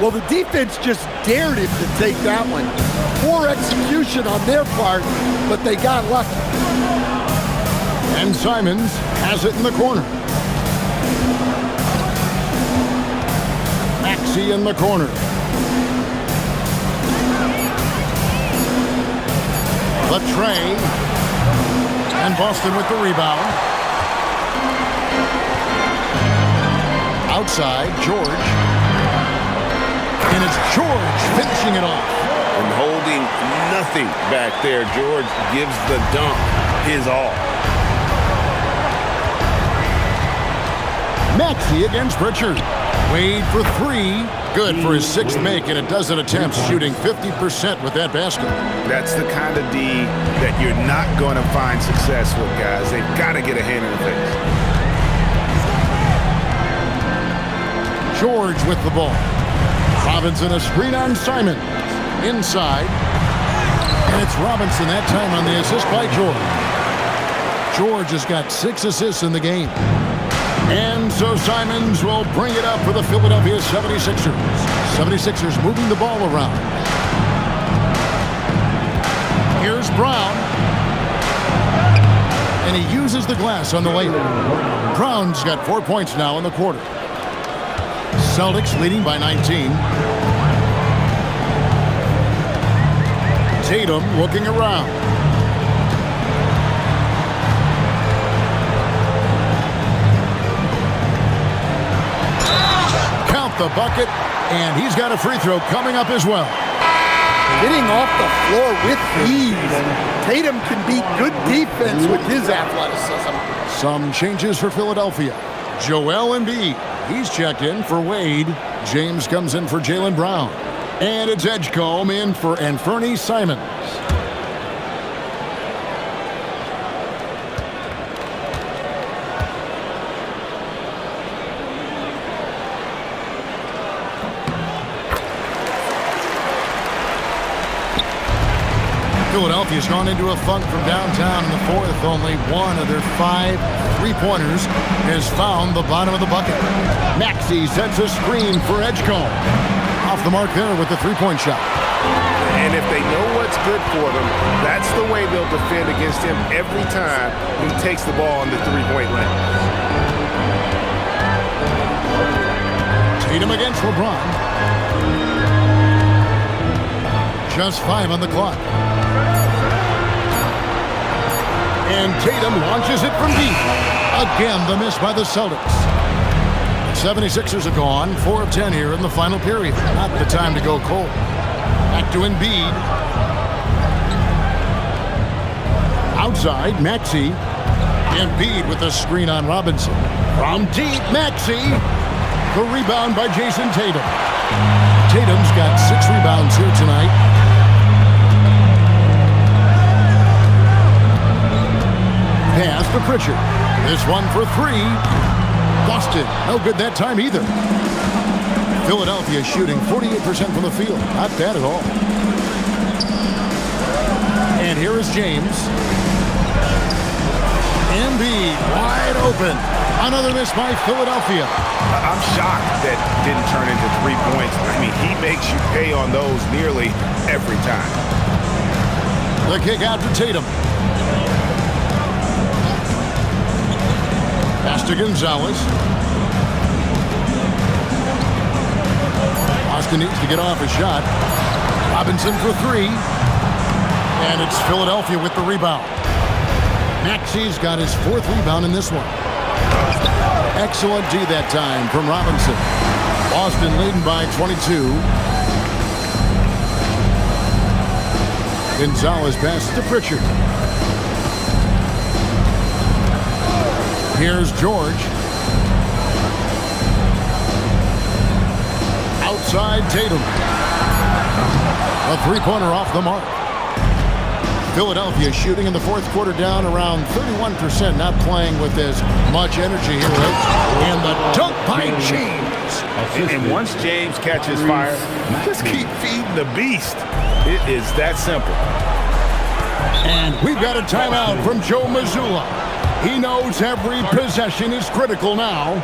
Well, the defense just dared him to take that one. Poor execution on their part, but they got lucky. And Simons has it in the corner. Maxey in the corner. Latray. And Boston with the rebound. Outside, George. And it's George finishing it off. And holding nothing back there. George gives the dunk his all. Maxey against Pritchard. Wade for 3. Good for his 6th make and a dozen attempts, shooting 50% with that basket. That's the kind of D that you're not going to find success with, guys. They've got to get a hand in the face. George with the ball. Robinson a screen on Simon. Inside. And it's Robinson that time on the assist by George. George has got 6 assists in the game. And so Simons will bring it up for the Philadelphia 76ers. 76ers moving the ball around. Here's Brown. And he uses the glass on the layup. Brown's got 4 points now in the quarter. Celtics leading by 19. Tatum looking around. Count the bucket, and he's got a free throw coming up as well. Getting off the floor with ease. Tatum can beat good defense with his athleticism. Some changes for Philadelphia. Joel Embiid, he's checked in for Wade. James comes in for Jaylen Brown. And it's Edgecombe in for Anfernee Simons. Philadelphia's gone into a funk from downtown in the 4th. Only one of their 5 3-pointers has found the bottom of the bucket. Maxey sets a screen for Edgecombe. Off the mark there with the 3-point shot. And if they know what's good for them, that's the way they'll defend against him every time he takes the ball on the 3-point line. Tatum against LeBron. Just 5 on the clock. And Tatum launches it from deep. Again, the miss by the Celtics. 76ers are gone. 4 of 10 here in the final period. Not the time to go cold. Back to Embiid. Outside, Maxey. Embiid with a screen on Robinson. From deep, Maxey. The rebound by Jason Tatum. Tatum's got 6 rebounds here tonight. Pass to Pritchard. This one for 3. Boston, no good that time either. Philadelphia shooting 48% from the field. Not bad at all. And here is James. Embiid wide open. Another miss by Philadelphia. I'm shocked that didn't turn into 3 points. I mean, he makes you pay on those nearly every time. The kick out to Tatum. Pass to Gonzalez. Boston needs to get off a shot. Robinson for 3. And it's Philadelphia with the rebound. Maxey's got his 4th rebound in this one. Excellent D that time from Robinson. Boston leading by 22. Gonzalez passes to Pritchard. Here's George. Outside Tatum. A 3-pointer off the mark. Philadelphia shooting in the 4th quarter down around 31%, not playing with as much energy here. And the dunk by James. And once James catches fire, just keep feeding the beast. It is that simple. And we've got a timeout from Joe Mazzulla. He knows every possession is critical now.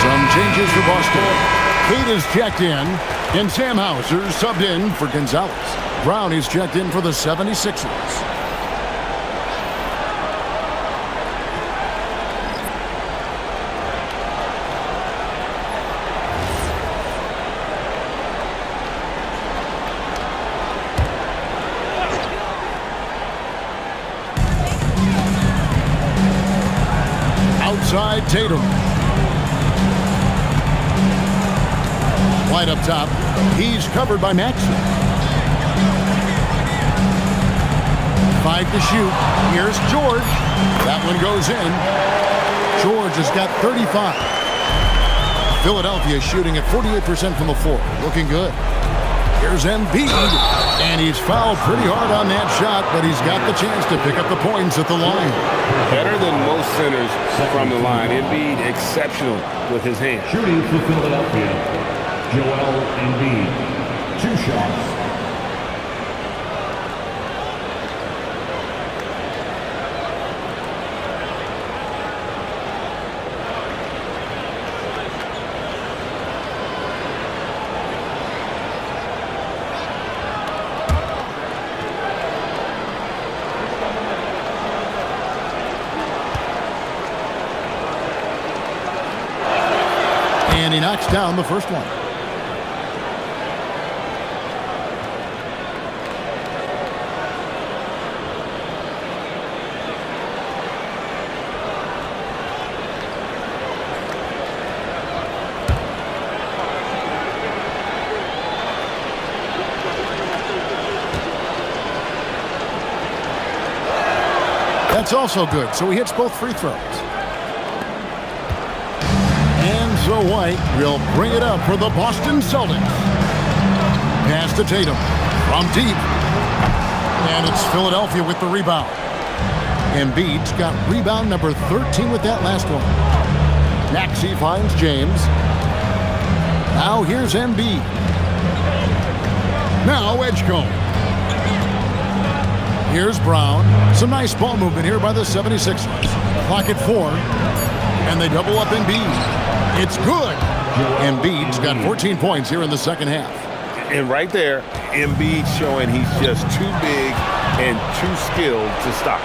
Some changes for Boston. Kate is checked in, and Sam Hauser subbed in for Gonzalez. Brown is checked in for the 76ers. Outside Tatum. Wide up top. He's covered by Maxey. 5 to shoot. Here's George. That one goes in. George has got 35. Philadelphia shooting at 48% from the floor. Looking good. Here's Embiid. And he's fouled pretty hard on that shot, but he's got the chance to pick up the points at the line. Better than most centers from the line. Embiid exceptional with his hands. Shooting for Philadelphia, Joel Embiid. 2 shots. And he knocks down the first one. That's also good, so he hits both free throws. So White will bring it up for the Boston Celtics. Pass to Tatum from deep. And it's Philadelphia with the rebound. Embiid's got rebound number 13 with that last one. Maxey finds James. Now here's Embiid. Now Edgecombe. Here's Brown. Some nice ball movement here by the 76ers. Clock at 4. And they double up Embiid. It's good. Embiid's got 14 points here in the second half. And right there, Embiid showing he's just too big and too skilled to stop.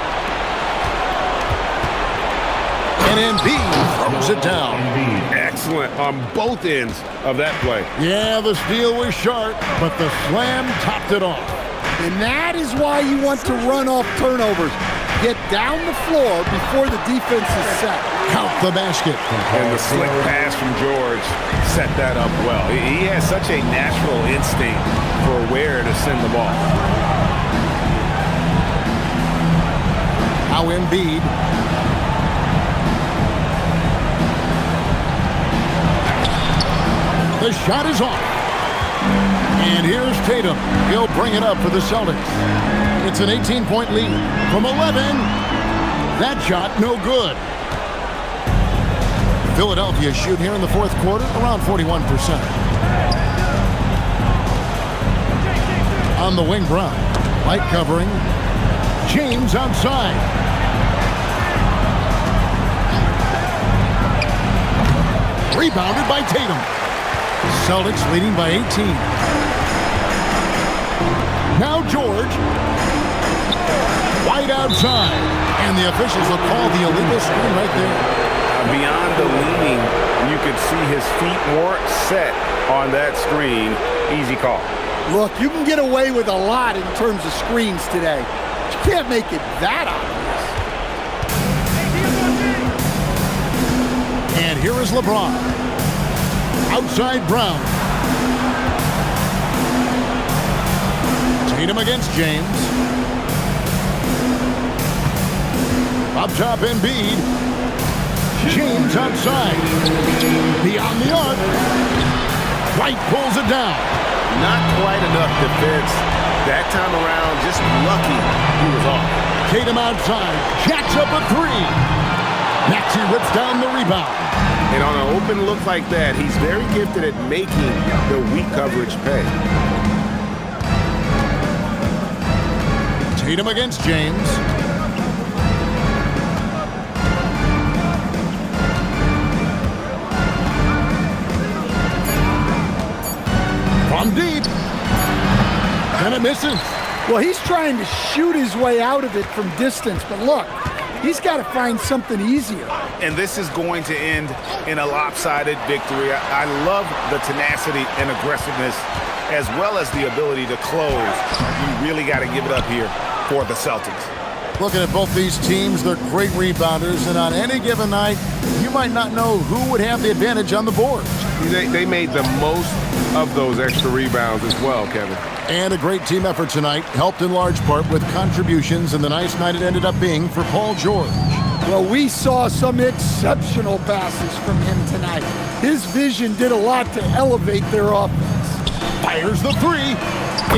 And Embiid throws it down. Excellent on both ends of that play. Yeah, the steal was sharp, but the slam topped it off. And that is why you want to run off turnovers. Get down the floor before the defense is set. Count the basket. And the slick pass from George set that up well. He has such a natural instinct for where to send the ball. Now Embiid. The shot is off. And here's Tatum. He'll bring it up for the Celtics. It's an 18-point lead from 11. That shot, no good. Philadelphia shoot here in the fourth quarter around 41%. On the wing, Brown. Light covering. James outside. Rebounded by Tatum. Celtics leading by 18. Now George. Wide outside. And the officials will call the illegal screen right there. Beyond the leaning, you could see his feet weren't set on that screen. Easy call. Look, you can get away with a lot in terms of screens today. You can't make it that obvious. And here is LeBron. Outside Brown. Tatum against James. Up top Embiid. James outside. Beyond the arc. White pulls it down. Not quite enough defense. That time around, just lucky he was off. Tatum outside. Jacks up a three. Maxey rips down the rebound. And on an open look like that, he's very gifted at making the weak coverage pay. Tatum against James. From deep. And it misses. Well, he's trying to shoot his way out of it from distance, but look, he's got to find something easier. And this is going to end in a lopsided victory. I love the tenacity and aggressiveness as well as the ability to close. You really got to give it up here for the Celtics. Looking at both these teams, they're great rebounders, and on any given night, you might not know who would have the advantage on the board. They made the most of those extra rebounds as well, Kevin. And a great team effort tonight, helped in large part with contributions, and the nice night it ended up being for Paul George. Well, we saw some exceptional passes from him tonight. His vision did a lot to elevate their offense. Fires the three.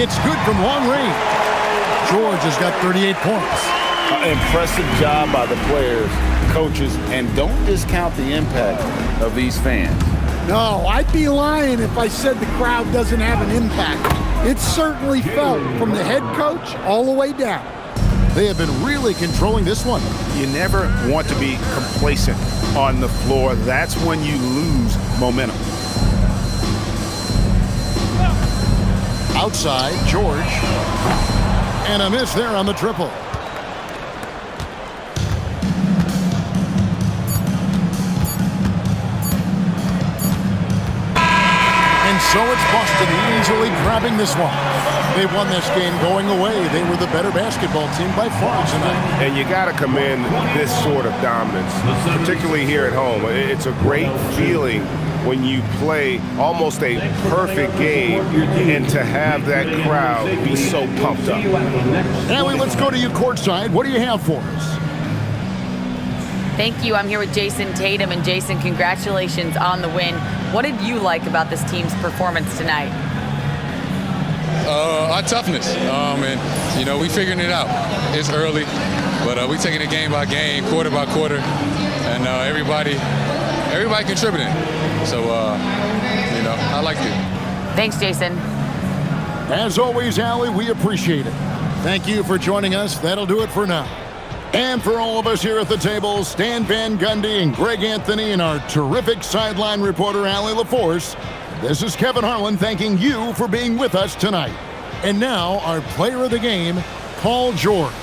It's good from long range. George has got 38 points. Impressive job by the players, coaches, and don't discount the impact of these fans. No, I'd be lying if I said the crowd doesn't have an impact. It certainly felt from the head coach all the way down. They have been really controlling this one. You never want to be complacent on the floor. That's when you lose momentum. Outside, George. And a miss there on the triple. And so it's Boston easily grabbing this one. They won this game going away. They were the better basketball team by far tonight. And you got to commend this sort of dominance, particularly here at home. It's a great feeling when you play almost a perfect game and to have that crowd be so pumped up. Allie, let's go to you courtside. What do you have for us? Thank you. I'm here with Jason Tatum. And Jason, congratulations on the win. What did you like about this team's performance tonight? Our toughness. And, you know, we figuring it out. It's early, but we taking it game by game, quarter by quarter, and everybody contributing. So, you know, I like it. Thanks, Jason. As always, Allie, we appreciate it. Thank you for joining us. That'll do it for now. And for all of us here at the table, Stan Van Gundy and Greg Anthony and our terrific sideline reporter, Allie LaForce, this is Kevin Harlan thanking you for being with us tonight. And now, our player of the game, Paul George.